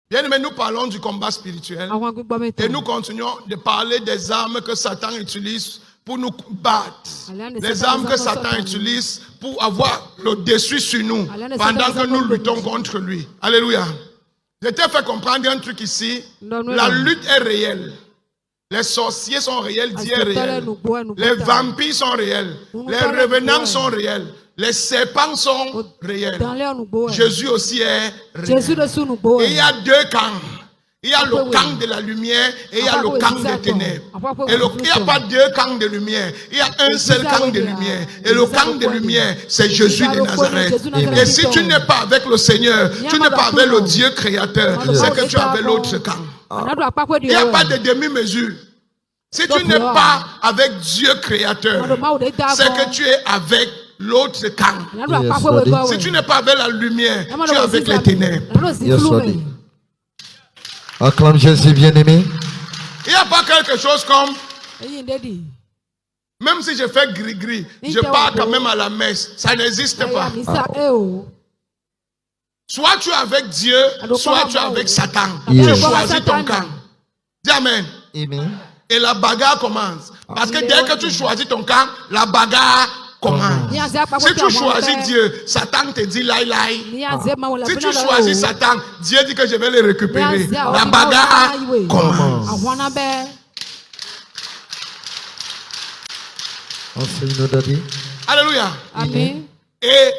Bien aimé, nous parlons du combat spirituel et nous continuons de parler des armes que Satan utilise pour nous battre. Les armes que Satan utilise pour avoir le dessus sur nous pendant que nous luttons contre lui. Alléluia. Je t'ai fait comprendre un truc ici. La lutte est réelle. Les sorciers sont réels, Dieu est réel. Les vampires sont réels. Les revenants sont réels. Les serpents sont réels. Jésus aussi est réel. Et il y a deux camps. Il y a le camp de la lumière et il y a le camp des ténèbres. Et il n'y a pas deux camps de lumière. Il y a un seul camp de lumière. Et le camp de lumière, c'est Jésus de Nazareth. Et si tu n'es pas avec le Seigneur, tu n'es pas avec le Dieu créateur, c'est que tu es avec l'autre camp. Il n'y a pas de demi-mesure. Si tu n'es pas avec Dieu créateur, c'est que tu es avec l'autre camp. Si tu n'es pas avec la lumière, tu es avec les ténèbres. Acclame Jésus bien-aimé. Il n'y a pas quelque chose comme, même si je fais gris-gris, je pars quand même à la messe. Ça n'existe pas. Soit tu es avec Dieu, soit tu es avec Satan. Tu choisis ton camp. Dis Amen. Amen. Et la bagarre commence. Parce que dès que tu choisis ton camp, la bagarre commence. Si tu choisis Dieu, Satan te dit laï laï. Si tu choisis Satan, Dieu dit que je vais le récupérer. La bagarre commence. Enseigne-nous, Daddy. Alléluia. Amen. Et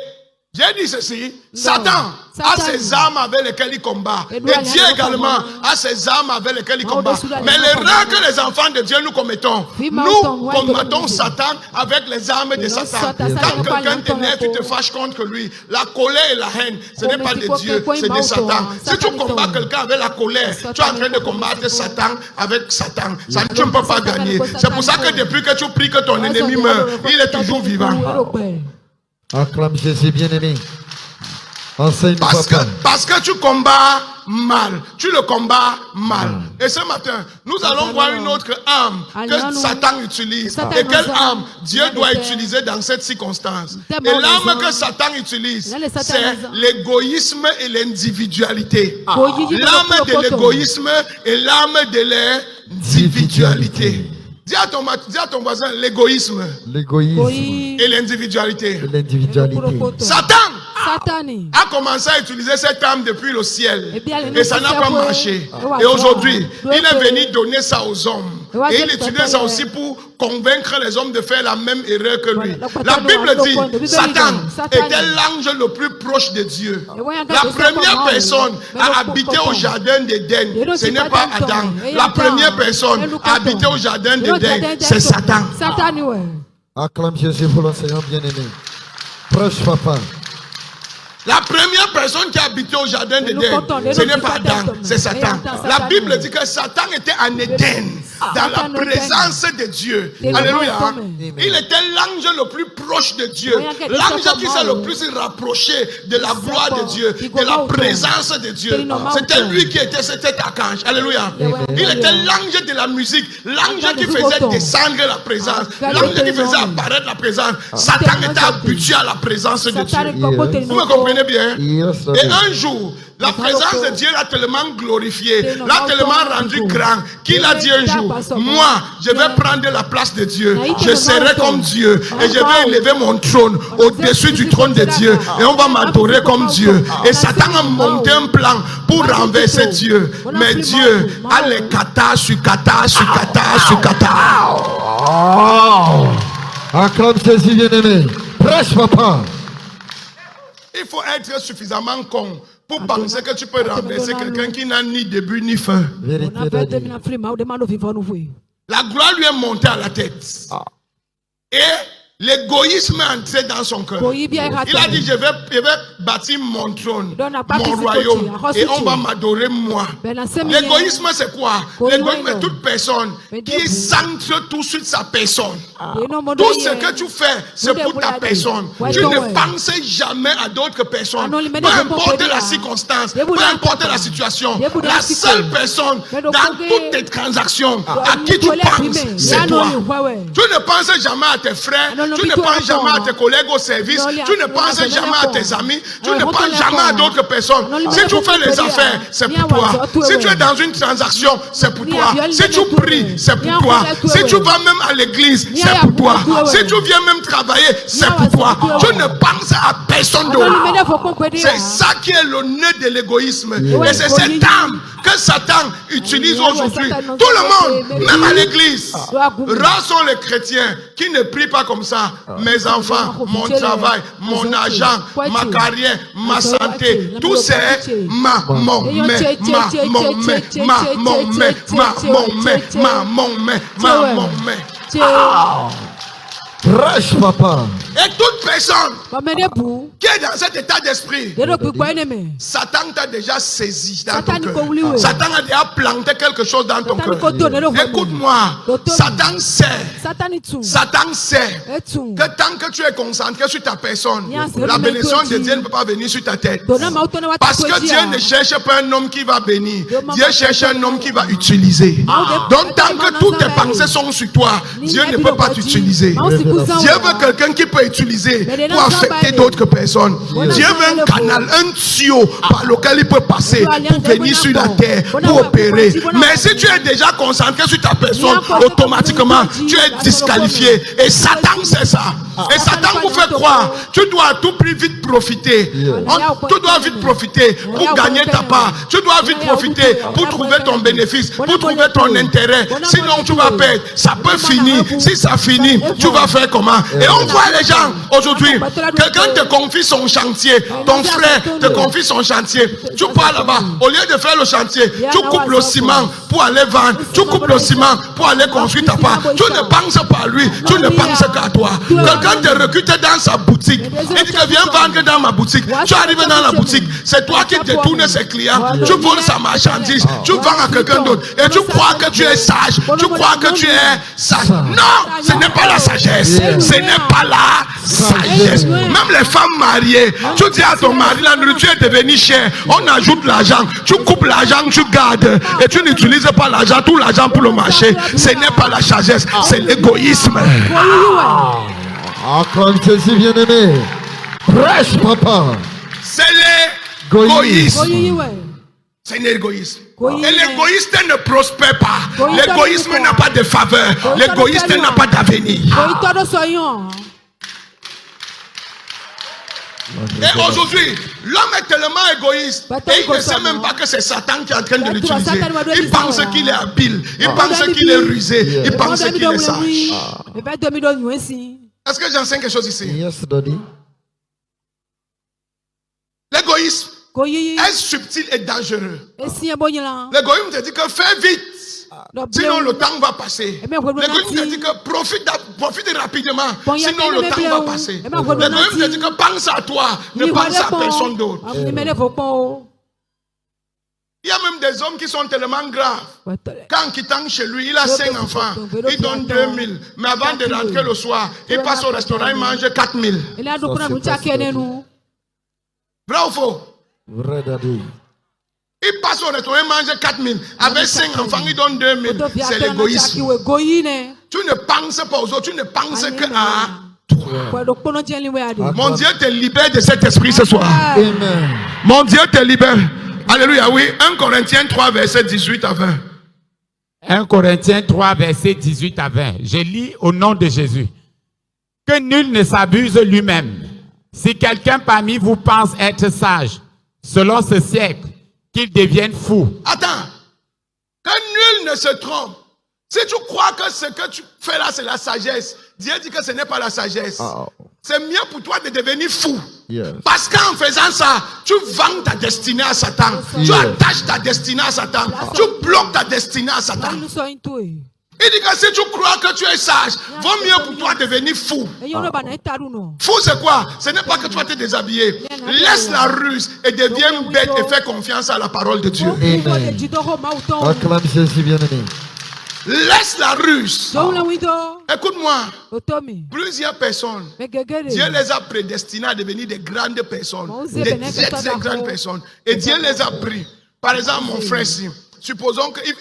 j'ai dit ceci, Satan a ses armes avec lesquelles il combat. Et Dieu également a ses armes avec lesquelles il combat. Mais l'erreur que les enfants de Dieu nous commettons, nous combattons Satan avec les armes de Satan. Quand quelqu'un t'énerve, tu te fâches contre lui. La colère et la haine, ce n'est pas de Dieu, c'est de Satan. Si tu combats quelqu'un avec la colère, tu es en train de combattre Satan avec Satan. Ça, tu ne peux pas gagner. C'est pour ça que depuis que tu pries que ton ennemi meurt, il est toujours vivant. Acclame Jésus bien-aimé. Enseigne-nous, papa. Parce que tu combats mal. Tu le combats mal. Et ce matin, nous allons voir une autre arme que Satan utilise. Et quelle arme Dieu doit utiliser dans cette circonstance. Et l'arme que Satan utilise, c'est l'égoïsme et l'individualité. L'arme de l'égoïsme et l'arme de l'individualité. Dis à ton voisin l'égoïsme et l'individualité. Satan a commencé à utiliser cette arme depuis le ciel. Et ça n'a pas marché. Et aujourd'hui, il est venu donner ça aux hommes. Et il utilise ça aussi pour convaincre les hommes de faire la même erreur que lui. La Bible dit, Satan était l'ange le plus proche de Dieu. La première personne à habiter au jardin d'Éden, ce n'est pas Adam. La première personne à habiter au jardin d'Éden, c'est Satan. Acclame Jésus pour l'enseignant bien-aimé. Prêche, papa. La première personne qui a habité au jardin d'Éden, ce n'est pas Adam, c'est Satan. La Bible dit que Satan était en Éden, dans la présence de Dieu. Alléluia. Il était l'ange le plus proche de Dieu. L'ange qui s'est le plus rapproché de la gloire de Dieu, de la présence de Dieu. C'était lui qui était cet archange. Alléluia. Il était l'ange de la musique, l'ange qui faisait descendre la présence, l'ange qui faisait apparaître la présence. Satan était habitué à la présence de Dieu. Vous me comprenez bien? Et un jour, la présence de Dieu l'a tellement glorifié, l'a tellement rendu grand, qu'il a dit un jour, moi, je vais prendre la place de Dieu, je serai comme Dieu, et je vais élever mon trône au-dessus du trône de Dieu, et on va m'adorer comme Dieu. Et Satan a monté un plan pour renverser Dieu, mais Dieu a les kata sur kata sur kata sur kata. Acclame Jésus bien-aimé. Prêche, papa. Il faut être suffisamment con pour penser que tu peux renverser quelqu'un qui n'a ni début ni fin. La gloire lui est montée à la tête. Et l'égoïsme est entré dans son cœur. Il a dit, je vais bâtir mon trône, mon royaume, et on va m'adorer moi. L'égoïsme, c'est quoi? L'égoïsme est toute personne qui centre tout de suite sa personne. Tout ce que tu fais, c'est pour ta personne. Tu ne penses jamais à d'autres personnes. Peu importe la circonstance, peu importe la situation, la seule personne dans toutes tes transactions à qui tu penses, c'est toi. Tu ne penses jamais à tes frères, Tu ne penses jamais à tes collègues au service. Tu ne penses jamais à tes amis. Tu ne penses jamais à d'autres personnes. Si tu fais les affaires, c'est pour toi. Si tu es dans une transaction, c'est pour toi. Si tu pries, c'est pour toi. Si tu vas même à l'église, c'est pour toi. Si tu viens même travailler, c'est pour toi. Tu ne penses à personne d'autre. C'est ça qui est le nœud de l'égoïsme. Et c'est cette âme que Satan utilise aujourd'hui. Tout le monde, même à l'église. Rares sont les chrétiens qui ne prient pas comme ça. Mes enfants, mon travail, mon argent, ma carrière, ma santé, tout c'est Prêche, papa. Et toute personne qui est dans cet état d'esprit, Satan t'a déjà saisi dans ton cœur. Satan a déjà planté quelque chose dans ton cœur. Écoute-moi, Satan sait que tant que tu es concentré sur ta personne, la bénédiction de Dieu ne peut pas venir sur ta tête. Parce que Dieu ne cherche pas un homme qui va bénir. Dieu cherche un homme qui va utiliser. Donc tant que toutes tes pensées sont sur toi, Dieu ne peut pas t'utiliser. Dieu veut quelqu'un qui peut utiliser pour affecter d'autres personnes. Dieu veut un canal, un tuyau par lequel il peut passer pour venir sur la terre, pour opérer. Mais si tu es déjà concentré sur ta personne, automatiquement, tu es disqualifié. Et Satan sait ça. Et Satan vous fait croire, tu dois à tout prix vite profiter. Tu dois vite profiter pour gagner ta part. Tu dois vite profiter pour trouver ton bénéfice, pour trouver ton intérêt. Sinon, tu vas perdre. Ça peut finir. Si ça finit, tu vas faire comment? Et on voit les gens aujourd'hui. Quelqu'un te confie son chantier. Ton frère te confie son chantier. Tu pars là-bas. Au lieu de faire le chantier, tu coupes le ciment pour aller vendre. Tu coupes le ciment pour aller construire ta part. Tu ne penses pas à lui. Tu ne penses qu'à toi. Quelqu'un te recrute dans sa boutique. Il dit que viens vendre dans ma boutique. Tu arrives dans la boutique. C'est toi qui détournes ses clients. Tu voles sa marchandise. Tu vends à quelqu'un d'autre. Et tu crois que tu es sage. Tu crois que tu es sage. Non, ce n'est pas la sagesse. Ce n'est pas la sagesse. Même les femmes mariées, tu dis à ton mari, la nourriture est devenue chère. On ajoute l'argent. Tu coupes l'argent, tu gardes. Et tu n'utilises pas l'argent, tout l'argent pour le marché. Ce n'est pas la sagesse, c'est l'égoïsme. Acclame Jésus bien-aimé. Prêche, papa. C'est l'égoïsme. C'est l'égoïsme. Et l'égoïste ne prospère pas. L'égoïsme n'a pas de faveur. L'égoïste n'a pas d'avenir. Et aujourd'hui, l'homme est tellement égoïste et il ne sait même pas que c'est Satan qui est en train de l'utiliser. Il pense qu'il est habile, il pense qu'il est rusé, il pense qu'il est sage. Est-ce que j'enseigne quelque chose ici? Yes, Daddy. L'égoïsme est subtil et dangereux. L'égoïsme te dit que fais vite. Sinon le temps va passer. L'égoïsme te dit que profite rapidement. Sinon le temps va passer. L'égoïsme te dit que pense à toi. Ne pense à personne d'autre. Il y a même des hommes qui sont tellement graves. Quand quittant chez lui, il a 5 enfants. Il donne 2000. Mais avant de rentrer le soir, il passe au restaurant, il mange 4000. Vrai ou faux? Vrai, Daddy. Il passe au restaurant, il mange 4000. Avec 5 enfants, il donne 2000. C'est l'égoïsme. Tu ne penses pas aux autres, tu ne penses qu'à toi. Mon Dieu te libère de cet esprit ce soir. Amen. Mon Dieu te libère. Alléluia, oui. 1 Corinthiens 3, verset 18 à 20. 1 Corinthiens 3, verset 18 à 20. Je lis au nom de Jésus. Que nul ne s'abuse lui-même. Si quelqu'un parmi vous pense être sage, selon ce siècle, qu'il devienne fou. Attends. Que nul ne se trompe. Si tu crois que ce que tu fais là, c'est la sagesse, Dieu dit que ce n'est pas la sagesse. C'est mieux pour toi de devenir fou. Yes. Parce qu'en faisant ça, tu vends ta destinée à Satan. Tu attaches ta destinée à Satan. Tu bloques ta destinée à Satan. Il dit que si tu crois que tu es sage, vaut mieux pour toi devenir fou. Fou c'est quoi? Ce n'est pas que tu vas te déshabiller. Laisse la ruse et deviens bête et fais confiance à la parole de Dieu. Amen. Acclame Jésus bien-aimé. Laisse la ruse. Écoute-moi. Plusieurs personnes, Dieu les a prédestinés à devenir des grandes personnes, des très grandes personnes. Et Dieu les a pris. Par exemple, mon frère ici, supposons qu'il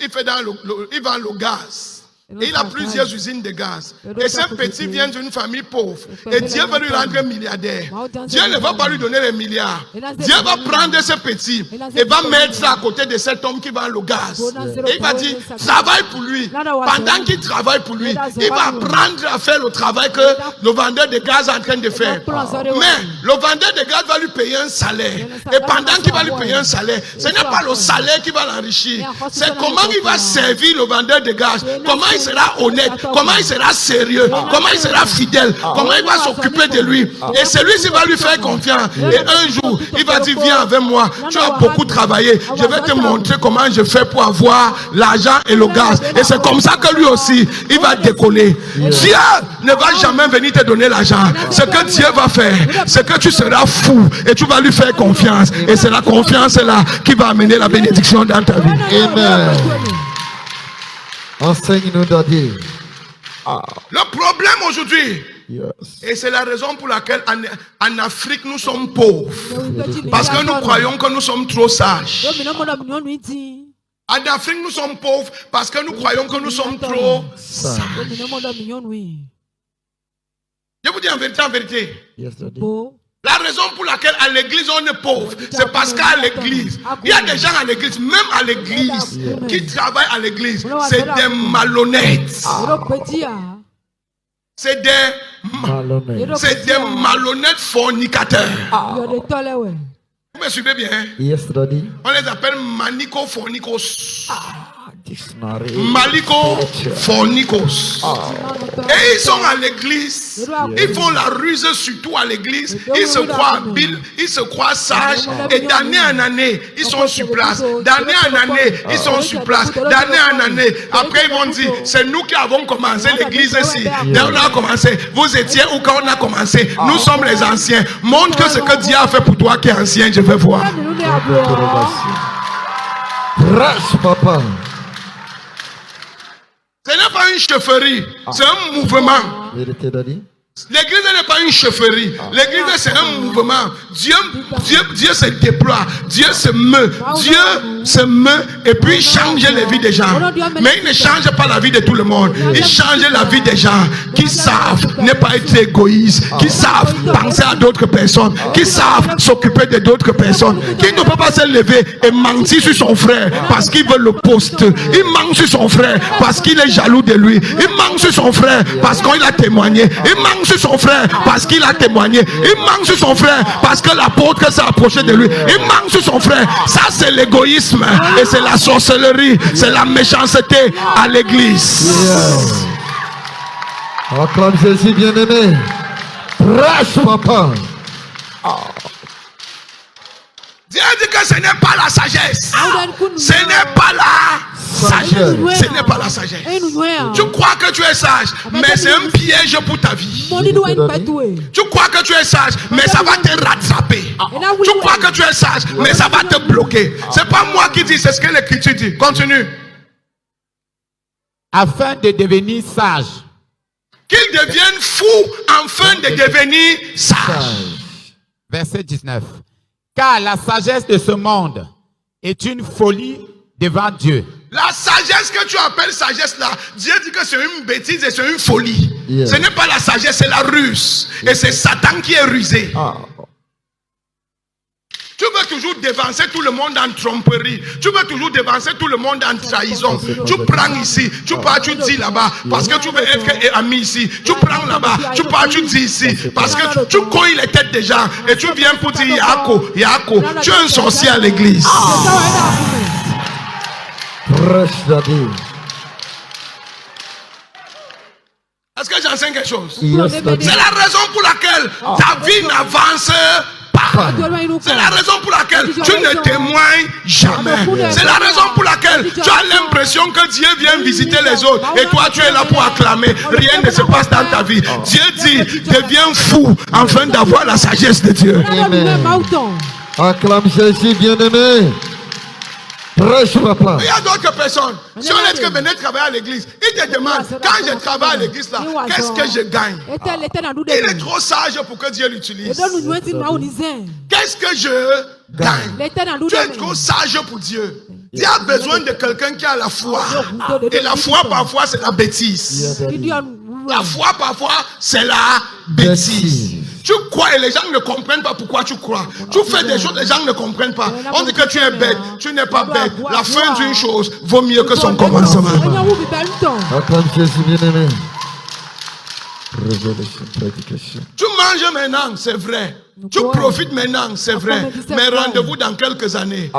vend le gaz. Et il a plusieurs usines de gaz. Et ce petit vient d'une famille pauvre. Et Dieu veut lui rendre milliardaire. Dieu ne va pas lui donner les milliards. Dieu va prendre ce petit et va mettre ça à côté de cet homme qui vend le gaz. Et il va dire, travaille pour lui. Pendant qu'il travaille pour lui, il va apprendre à faire le travail que le vendeur de gaz est en train de faire. Mais le vendeur de gaz va lui payer un salaire. Et pendant qu'il va lui payer un salaire, ce n'est pas le salaire qui va l'enrichir. C'est comment il va servir le vendeur de gaz. Comment il sera honnête, comment il sera sérieux, comment il sera fidèle, comment il va s'occuper de lui. Et celui-ci va lui faire confiance. Et un jour, il va dire, viens avec moi, tu as beaucoup travaillé, je vais te montrer comment je fais pour avoir l'argent et le gaz. Et c'est comme ça que lui aussi, il va décoller. Dieu ne va jamais venir te donner l'argent. Ce que Dieu va faire, c'est que tu seras fou et tu vas lui faire confiance. Et c'est la confiance là qui va amener la bénédiction dans ta vie. Amen. Enseigne-nous, Daddy. Le problème aujourd'hui, Yes. et c'est la raison pour laquelle en Afrique nous sommes pauvres, parce que nous croyons que nous sommes trop sages. En Afrique nous sommes pauvres parce que nous croyons que nous sommes trop sages. Je vous dis en vérité, Yes, Daddy. la raison pour laquelle à l'église on est pauvre, c'est parce qu'à l'église, il y a des gens à l'église, même à l'église, qui travaillent à l'église, c'est des malhonnêtes. C'est des malhonnêtes fornicateurs. Vous me suivez bien? Yes, Daddy. On les appelle manico-fornicos. Dictionary. Malico-fornicos. Et ils sont à l'église. Ils font la ruse surtout à l'église. Ils se croient habiles, ils se croient sages. Et d'année en année, ils sont sur place. D'année en année, ils sont sur place. D'année en année. Après, ils vont dire, c'est nous qui avons commencé l'église ici. Dès on a commencé, vous étiez où quand on a commencé? Nous sommes les anciens. Montre que ce que Dieu a fait pour toi qui est ancien, je vais voir. Prêche, papa. Ce n'est pas une chefferie, c'est un mouvement. Vérité, Daddy. L'église n'est pas une chefferie. L'église c'est un mouvement. Dieu se déploie. Dieu se meut. Dieu se meut et puis change les vies des gens. Mais il ne change pas la vie de tout le monde. Il change la vie des gens qui savent ne pas être égoïstes, qui savent penser à d'autres personnes, qui savent s'occuper de d'autres personnes, qui ne peut pas se lever et mentir sur son frère parce qu'il veut le poste. Il ment sur son frère parce qu'il est jaloux de lui. Il ment sur son frère parce qu'il a témoigné. Il ment sur son frère parce qu'il a témoigné. Il ment sur son frère parce que l'apôtre s'est approché de lui. Il ment sur son frère. Ça c'est l'égoïsme et c'est la sorcellerie, c'est la méchanceté à l'église. Yes. Acclame Jésus, bien-aimé. Prêche, papa. Dieu dit que ce n'est pas la sagesse. Ce n'est pas la sagesse. Ce n'est pas la sagesse. Tu crois que tu es sage, mais c'est un piège pour ta vie. Tu crois que tu es sage, mais ça va te rattraper. Tu crois que tu es sage, mais ça va te bloquer. C'est pas moi qui dis, c'est ce que l'Écriture dit. Continue. Afin de devenir sage. Qu'ils deviennent fous afin de devenir sages. Verset 19. Car la sagesse de ce monde est une folie devant Dieu. La sagesse que tu appelles sagesse là, Dieu dit que c'est une bêtise et c'est une folie. Yeah. Ce n'est pas la sagesse, c'est la ruse. Et c'est Satan qui est rusé. Tu veux toujours dévancer tout le monde en tromperie. Tu veux toujours dévancer tout le monde en trahison. Tu prends ici, tu pars, tu dis là-bas, parce que tu veux être ami ici. Tu prends là-bas, tu pars, tu dis ici, parce que tu couilles les têtes des gens. Et tu viens pour dire Yako, Yako. Tu es un sorcier à l'église. Prêche, Daddy. Est-ce que j'enseigne quelque chose? Yes, Daddy. C'est la raison pour laquelle ta vie n'avance pas. C'est la raison pour laquelle tu ne témoignes jamais. C'est la raison pour laquelle tu as l'impression que Dieu vient visiter les autres et toi tu es là pour acclamer. Rien ne se passe dans ta vie. Dieu dit, deviens fou afin d'avoir la sagesse de Dieu. Amen. Acclame Jésus, bien-aimé. Prêche, papa. Il y a d'autres personnes. Si on est que venez travailler à l'église, ils te demandent, quand je travaille à l'église là, qu'est-ce que je gagne? Il est trop sage pour que Dieu l'utilise. Qu'est-ce que je gagne? Tu es trop sage pour Dieu. Dieu a besoin de quelqu'un qui a la foi. Et la foi, parfois, c'est la bêtise. La foi, parfois, c'est la bêtise. Tu crois et les gens ne comprennent pas pourquoi tu crois. Tu fais des choses, les gens ne comprennent pas. On dit que tu es bête, tu n'es pas bête. La fin d'une chose vaut mieux que son commencement. Acclame Jésus bien-aimé. Révélation, prédication. Tu manges maintenant, c'est vrai. Tu profites maintenant, c'est vrai. Mais rendez-vous dans quelques années.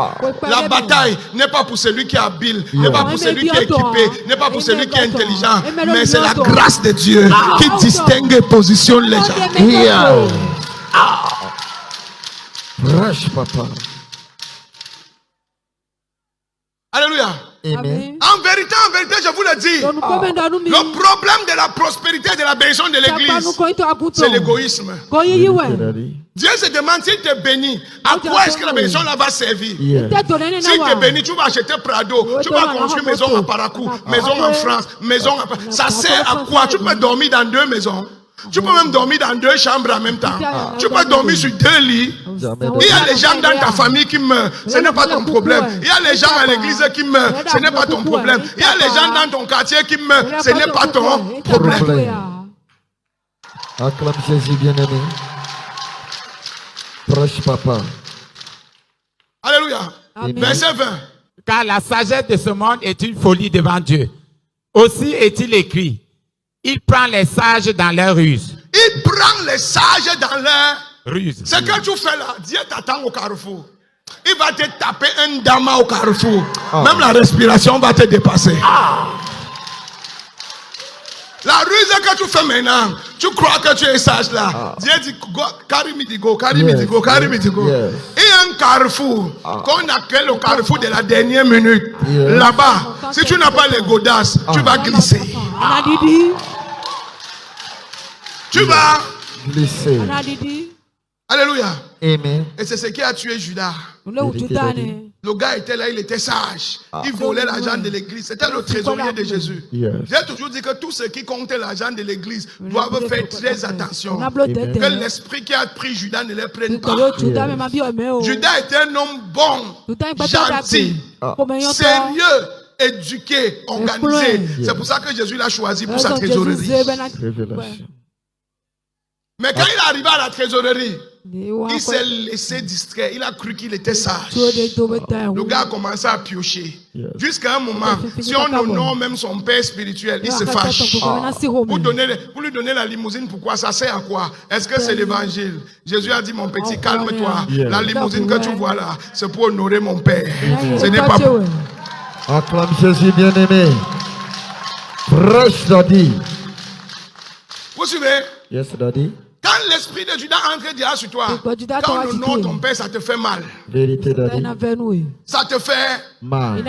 La bataille n'est pas pour celui qui est habile, n'est pas pour celui qui est équipé, n'est pas pour celui qui est intelligent. Mais c'est la grâce de Dieu qui distingue et positionne les gens. Prêche, papa. Alléluia. Amen. En vérité, je vous le dis, le problème de la prospérité et de la bénédiction de l'église, c'est l'égoïsme. Dieu se demande s'il te bénit, à quoi est-ce que la bénédiction là va servir? S'il te bénit, tu vas acheter Prado, tu vas construire maison à Paracou, maison en France, maison à... Ça sert à quoi? Tu peux dormir dans 2 maisons. Tu peux même dormir dans 2 chambres en même temps. Tu peux dormir sur 2 lits. Il y a les gens dans ta famille qui meurent, ce n'est pas ton problème. Il y a les gens à l'église qui meurent, ce n'est pas ton problème. Il y a les gens dans ton quartier qui meurent, ce n'est pas ton problème. Acclame Jésus bien-aimé. Prêche, papa. Alléluia. Verset 20. Car la sagesse de ce monde est une folie devant Dieu. Aussi est-il écrit, il prend les sages dans leur ruse. Il prend les sages dans leur Ruse. Ce que tu fais là, Dieu t'attend au carrefour. Il va te taper un dama au carrefour. Même la respiration va te dépasser. La ruse que tu fais maintenant, tu crois que tu es sage là. Dieu dit, go, carry me to go, carry me to go, carry me to go. Yes. Il y a un carrefour qu'on appelle le carrefour de la dernière minute. Là-bas, si tu n'as pas les godasses, tu vas glisser. Tu vas glisser. Alléluia. Amen. Et c'est ce qui a tué Judas. Daddy. Le gars était là, il était sage. Il volait l'argent de l'église. C'était le trésorier de Jésus. Yes. J'ai toujours dit que tous ceux qui comptent l'argent de l'église doivent faire très attention. Que l'esprit qui a pris Judas ne les prenne pas. Judas était un homme bon, gentil, sérieux, éduqué, organisé. C'est pour ça que Jésus l'a choisi pour sa trésorerie. Révélation. Mais quand il est arrivé à la trésorerie, il s'est laissé distraire. Il a cru qu'il était sage. Le gars a commencé à piocher. Jusqu'à un moment, si on honore même son père spirituel, il se fâche. Pour lui donner la limousine, pourquoi? Ça sert à quoi? Est-ce que c'est l'évangile? Jésus a dit, mon petit, calme-toi. La limousine que tu vois là, c'est pour honorer mon père. Ce n'est pas pour... Acclame Jésus bien-aimé. Prêche, Daddy. Vous suivez? Yes, Daddy. Quand l'esprit de Judas entre déjà sur toi, quand on honore ton père, ça te fait mal. Vérité, Daddy. Ça te fait Mal.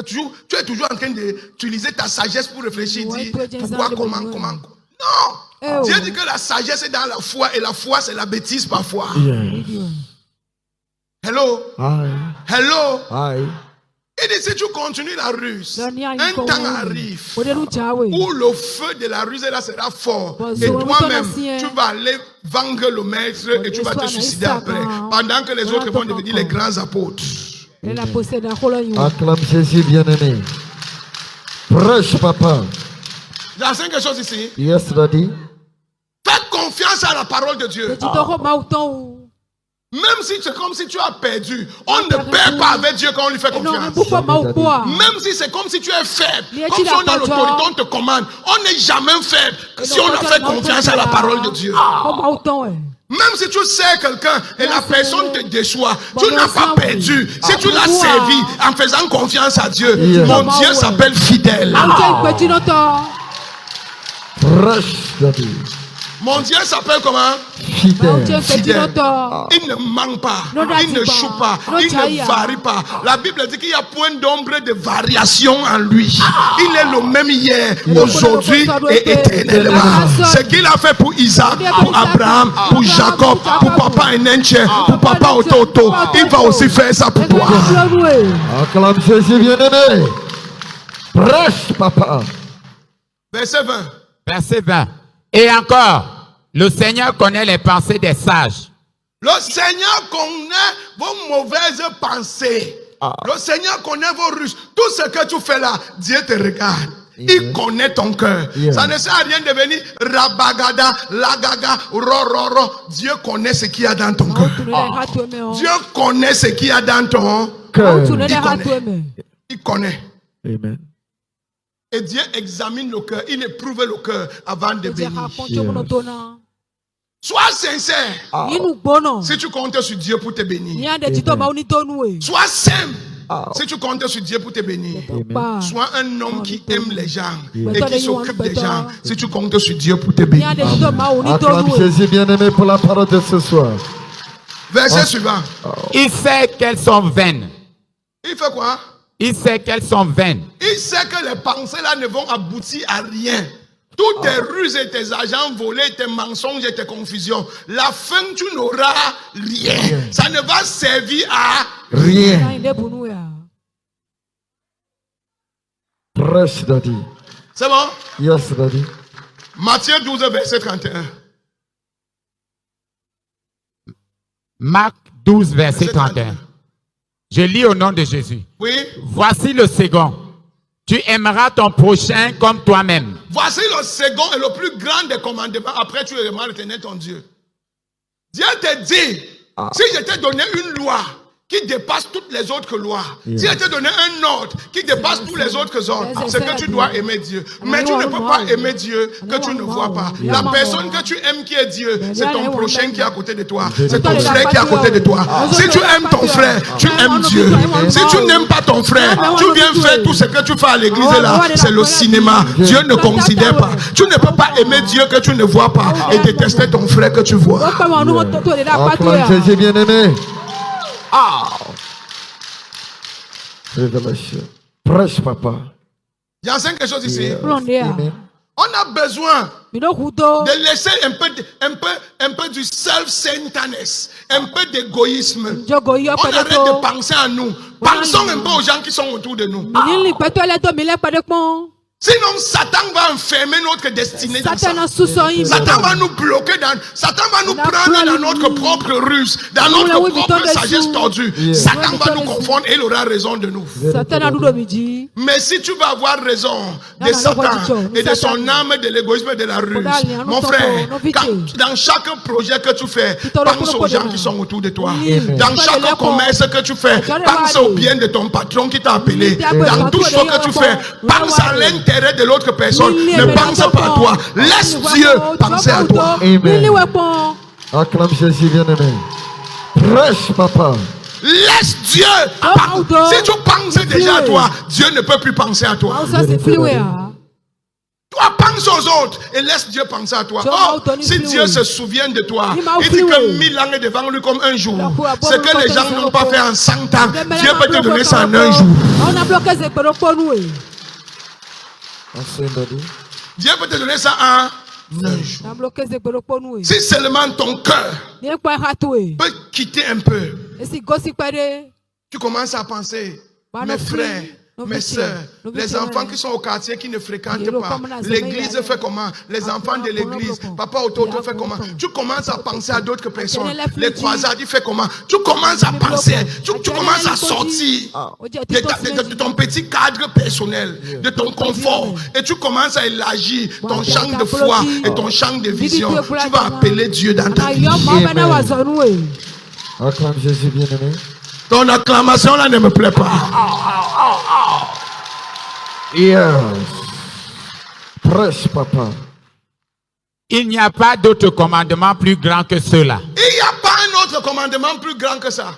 Tu es toujours en train d'utiliser ta sagesse pour réfléchir, dire pourquoi, comment. Non! Dieu dit que la sagesse est dans la foi et la foi c'est la bêtise parfois. Hello? Aye. Hello? Aye. Et dit, si tu continues la ruse, un temps arrive où le feu de la ruse là sera fort. Et toi-même, tu vas aller vaincre le maître et tu vas te suicider après. Pendant que les autres vont devenir les grands apôtres. Acclame Jésus bien-aimé. Prêche, papa. J'enseigne quelque chose ici. Yes, Daddy. Fais confiance à la parole de Dieu. Même si c'est comme si tu as perdu, on ne perd pas avec Dieu quand on lui fait confiance. Même si c'est comme si tu es faible, comme si on a l'autorité, on te commande, on n'est jamais faible si on a fait confiance à la parole de Dieu. Même si tu sers quelqu'un et la personne te déçoit, tu n'as pas perdu. Si tu l'as servi en faisant confiance à Dieu, mon Dieu s'appelle fidèle. Prêche, Daddy. Mon Dieu s'appelle comment? Fidèle. Fidèle. Il ne manque pas, il ne choue pas, il ne varie pas. La Bible dit qu'il y a point d'ombre de variation en lui. Il est le même hier, aujourd'hui et éternellement. Ce qu'il a fait pour Isaac, pour Abraham, pour Jacob, pour papa Enenche, pour papa Ototo, il va aussi faire ça pour toi. Acclame Jésus bien-aimé. Prêche, papa. Verset 20. Verset 20. Et encore, le Seigneur connaît les pensées des sages. Le Seigneur connaît vos mauvaises pensées. Le Seigneur connaît vos ruses. Tout ce que tu fais là, Dieu te regarde. Il connaît ton cœur. Ça ne sert à rien de venir rabagada, lagaga, rororo. Dieu connaît ce qu'il y a dans ton cœur. Dieu connaît ce qu'il y a dans ton cœur. Il connaît. Amen. Et Dieu examine le cœur. Il éprouve le cœur avant de bénir. Sois sincère. Si tu comptes sur Dieu pour te bénir. Sois simple. Si tu comptes sur Dieu pour te bénir. Sois un homme qui aime les gens et qui s'occupe des gens. Si tu comptes sur Dieu pour te bénir. Acclame Jésus bien-aimé pour la parole de ce soir. Verset suivant. Il sait qu'elles sont vaines. Il fait quoi? Il sait qu'elles sont vaines. Il sait que les pensées là ne vont aboutir à rien. Toutes tes ruses et tes agents volés, tes mensonges et tes confusions, la fin tu n'auras rien. Ça ne va servir à rien. Prêche, Daddy. C'est bon? Yes, Daddy. Matthieu 12, verset 31. Marc 12, verset 31. Je lis au nom de Jésus. Oui. Voici le second. Tu aimeras ton prochain comme toi-même. Voici le second et le plus grand des commandements. Après, tu aimeras l'éternel ton Dieu. Dieu te dit, si je t'ai donné une loi qui dépasse toutes les autres lois, si je t'ai donné un ordre qui dépasse tous les autres ordres, c'est que tu dois aimer Dieu. Mais tu ne peux pas aimer Dieu que tu ne vois pas. La personne que tu aimes qui est Dieu, c'est ton prochain qui est à côté de toi. C'est ton frère qui est à côté de toi. Si tu aimes ton frère, tu aimes Dieu. Si tu n'aimes pas ton frère, tu viens faire tout ce que tu fais à l'église là, c'est le cinéma. Dieu ne considère pas. Tu ne peux pas aimer Dieu que tu ne vois pas et détester ton frère que tu vois. Acclame Jésus bien-aimé. Révélation. Prêche, papa. J'enseigne quelque chose ici. Amen. On a besoin de laisser un peu du self-centeredness, un peu d'égoïsme. On arrête de penser à nous. Pensons un peu aux gens qui sont autour de nous. Sinon, Satan va enfermer notre destinée dans ça. Satan va nous bloquer Satan va nous prendre dans notre propre ruse, dans notre propre sagesse tordue. Satan va nous confondre et il aura raison de nous. Mais si tu vas avoir raison de Satan et de son âme, de l'égoïsme et de la ruse, mon frère, dans chaque projet que tu fais, pense aux gens qui sont autour de toi. Dans chaque commerce que tu fais, pense au bien de ton patron qui t'a appelé. Dans tout ce que tu fais, pense à l'intérêt de l'autre personne. Ne pense pas à toi. Laisse Dieu penser à toi. Amen. Acclame Jésus bien-aimé. Prêche, papa. Laisse Dieu. Si tu penses déjà à toi, Dieu ne peut plus penser à toi. Toi, pense aux autres et laisse Dieu penser à toi. Oh, si Dieu se souvient de toi, il dit que 1000 ans est devant lui comme un jour. Ce que les gens n'ont pas fait en 100 ans, Dieu peut te donner ça en un jour. Dieu peut te donner ça en un jour. Si seulement ton cœur peut quitter un peu, tu commences à penser, mes frères, mes soeurs, les enfants qui sont au quartier qui ne fréquentent pas, l'église fait comment? Les enfants de l'église, papa autour fait comment? Tu commences à penser à d'autres personnes. Les croisades, il fait comment? Tu commences à penser, tu commences à sortir de ton petit cadre personnel, de ton confort, et tu commences à élargir ton champ de foi et ton champ de vision. Tu vas appeler Dieu dans ta vie. Acclame Jésus bien-aimé. Ton acclamation là ne me plaît pas. Yes. Prêche, papa. Il n'y a pas d'autre commandement plus grand que cela. Il n'y a pas un autre commandement plus grand que ça.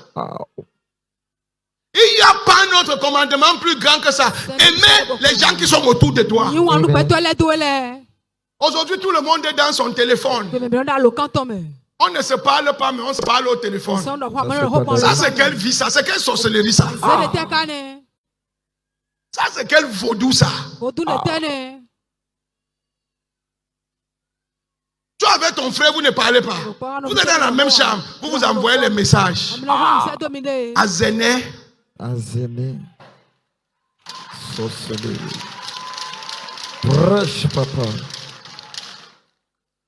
Il n'y a pas un autre commandement plus grand que ça. Aimer les gens qui sont autour de toi. Aujourd'hui, tout le monde est dans son téléphone. On ne se parle pas, mais on se parle au téléphone. Ça, c'est quelle vie, ça? C'est quelle sorcellerie, ça? Ça, c'est quel vaudou, ça? Tu avec ton frère, vous ne parlez pas. Vous êtes dans la même chambre. Vous vous envoyez les messages. Azéné. Sorcellerie. Prêche, papa.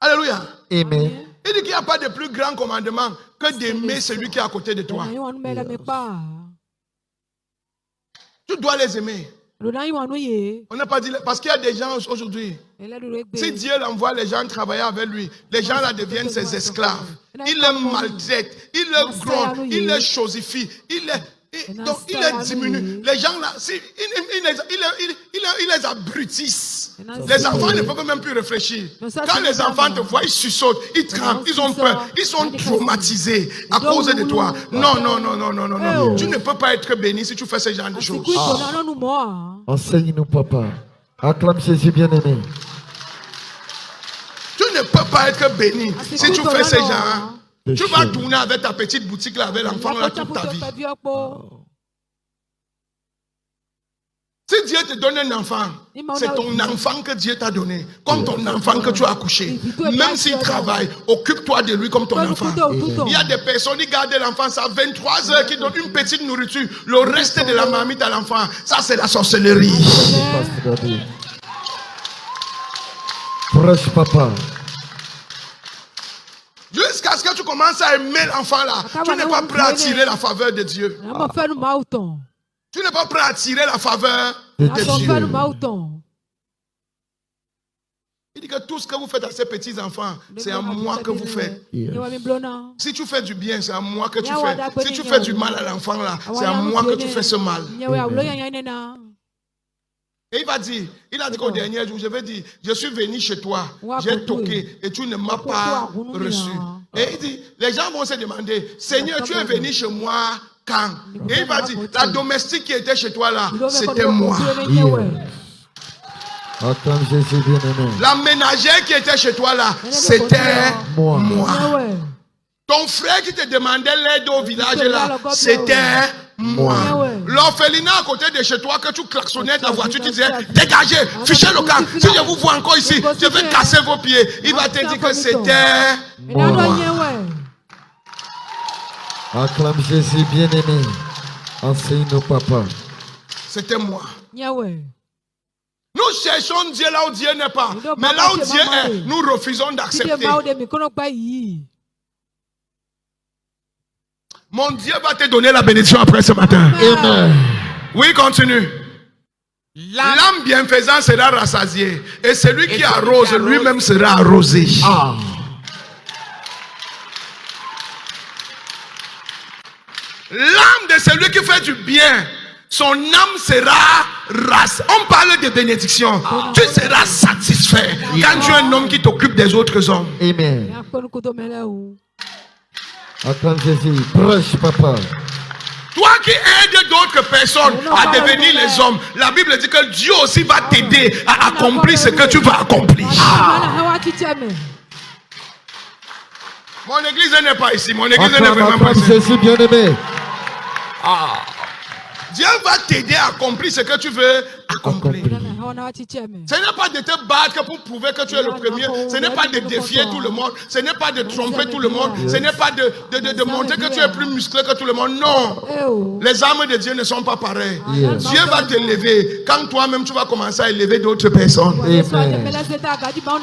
Alléluia. Amen. Il dit qu'il n'y a pas de plus grand commandement que d'aimer celui qui est à côté de toi. dois les aimer. On n'a pas dit, parce qu'il y a des gens aujourd'hui, si Dieu l'envoie les gens travailler avec lui, les gens là deviennent ses esclaves. Il les maltraite, il les gronde, il les chosifie, donc il les diminue. Les gens là, il les abrutisse. Les enfants ne peuvent même plus réfléchir. Quand les enfants te voient, ils sursautent, ils tremblent, ils ont peur, ils sont traumatisés à cause de toi. Non, non, non, non, non, non, non. Tu ne peux pas être béni si tu fais ce genre de choses. Enseigne-nous, papa. Acclame Jésus bien-aimé. Tu ne peux pas être béni si tu fais ce genre. Tu vas tourner avec ta petite boutique là, avec l'enfant là toute ta vie. Si Dieu te donne un enfant, c'est ton enfant que Dieu t'a donné, comme ton enfant que tu as accouché. Même s'il travaille, occupe-toi de lui comme ton enfant. Il y a des personnes qui gardent l'enfant, ça 23 heures, qui donnent une petite nourriture, le reste de la marmite à l'enfant. Ça, c'est la sorcellerie. Prêche, papa. Jusqu'à ce que tu commences à aimer l'enfant là, tu n'es pas prêt à attirer la faveur de Dieu. Tu n'es pas prêt à attirer la faveur de Dieu. Il dit que tout ce que vous faites à ces petits-enfants, c'est à moi que vous faites. Si tu fais du bien, c'est à moi que tu fais. Si tu fais du mal à l'enfant là, c'est à moi que tu fais ce mal. Et il va dire, il a dit qu'au dernier jour, je vais dire, je suis venu chez toi, j'ai toqué et tu ne m'as pas reçu. Et il dit, les gens vont se demander, Seigneur, tu es venu chez moi quand? Et il va dire, la domestique qui était chez toi là, c'était moi. La ménagère qui était chez toi là, c'était moi. Ton frère qui te demandait l'aide au village là, c'était moi. L'orphelinat à côté de chez toi que tu klaxonnais ta voiture, tu disais dégagez, fichez le camp. Si je vous vois encore ici, je vais casser vos pieds. Il va te dire que c'était moi. Acclame Jésus bien-aimé. Enseigne-nous, papa. C'était moi. Nous cherchons Dieu là où Dieu n'est pas. Mais là où Dieu est, nous refusons d'accepter. Mon Dieu va te donner la bénédiction après ce matin. Amen. Oui, continue. L'âme bienfaisante sera rassasiée. Et celui qui arrose lui-même sera arrosé. L'âme de celui qui fait du bien, son âme sera rassasiée. On parle de bénédiction. Tu seras satisfait quand tu es un homme qui t'occupe des autres hommes. Amen. Acclame Jésus. Prêche, papa. Toi qui aides d'autres personnes à devenir les hommes, la Bible dit que Dieu aussi va t'aider à accomplir ce que tu vas accomplir. Mon église n'est pas ici. Mon église n'est vraiment pas ici. Jésus bien-aimé. Dieu va t'aider à accomplir ce que tu veux accomplir. Ce n'est pas de te battre pour prouver que tu es le premier. Ce n'est pas de défier tout le monde. Ce n'est pas de tromper tout le monde. Ce n'est pas de montrer que tu es plus musclé que tout le monde. Non. Les âmes de Dieu ne sont pas pareilles. Dieu va t'élever quand toi-même tu vas commencer à élever d'autres personnes. Amen.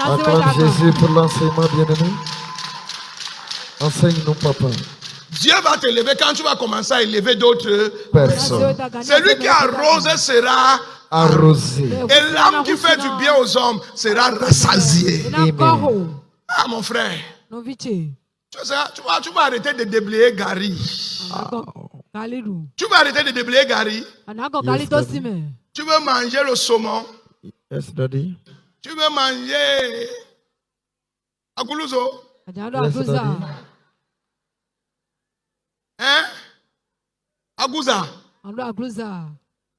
Acclame Jésus pour l'enseignement bien-aimé. Enseigne-nous, papa. Dieu va t'élever quand tu vas commencer à élever d'autres personnes. Celui qui arrose sera arrosé. Et l'âme qui fait du bien aux hommes sera rassasiée. Ah, mon frère. Tu vas arrêter de déblayer Gary. Tu vas arrêter de déblayer Gary. Tu veux manger le saumon. Yes, daddy. Tu veux manger Aguluzo. Yes, daddy. Hein? Agouza.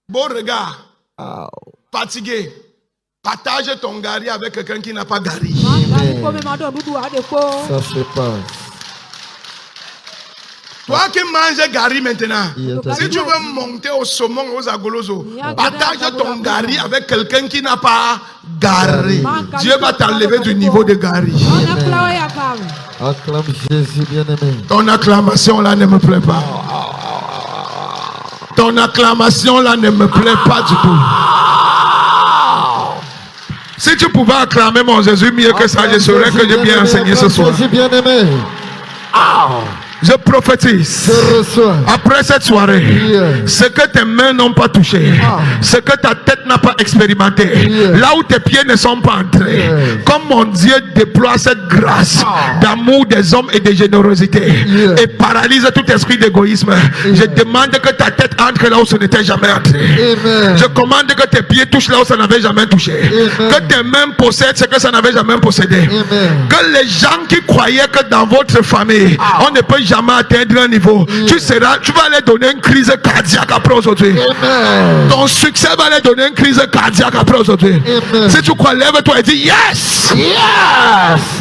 Beau regard. Fatigué. Partage ton gari avec quelqu'un qui n'a pas gari. Ça se passe. Toi qui manges gari maintenant, si tu veux monter au saumon, aux agolozo, partage ton gari avec quelqu'un qui n'a pas gari. Dieu va t'enlever du niveau de gari. Acclame Jésus bien-aimé. Ton acclamation là ne me plaît pas. Ton acclamation là ne me plaît pas du tout. Si tu pouvais acclamer mon Jésus mieux que ça, je saurais que j'ai bien enseigné ce soir. Jésus bien-aimé. Je prophétise. Je reçois. Après cette soirée, Yeah. ce que tes mains n'ont pas touché, ce que ta tête n'a pas expérimenté, Yeah. là où tes pieds ne sont pas entrés, Yeah. comme mon Dieu déploie cette grâce d'amour des hommes et de générosité Yeah. et paralyse tout esprit d'égoïsme, je demande que ta tête entre là où ce n'était jamais entré. Amen. Je commande que tes pieds touchent là où ça n'avait jamais touché. Amen. Que tes mains possèdent ce que ça n'avait jamais possédé. Amen. Que les gens qui croyaient que dans votre famille, on ne peut jamais atteindre un niveau, tu vas leur donner une crise cardiaque après aujourd'hui. Amen. Ton succès va leur donner une crise cardiaque après aujourd'hui. Amen. Si tu crois, lève-toi et dis yes. Yes.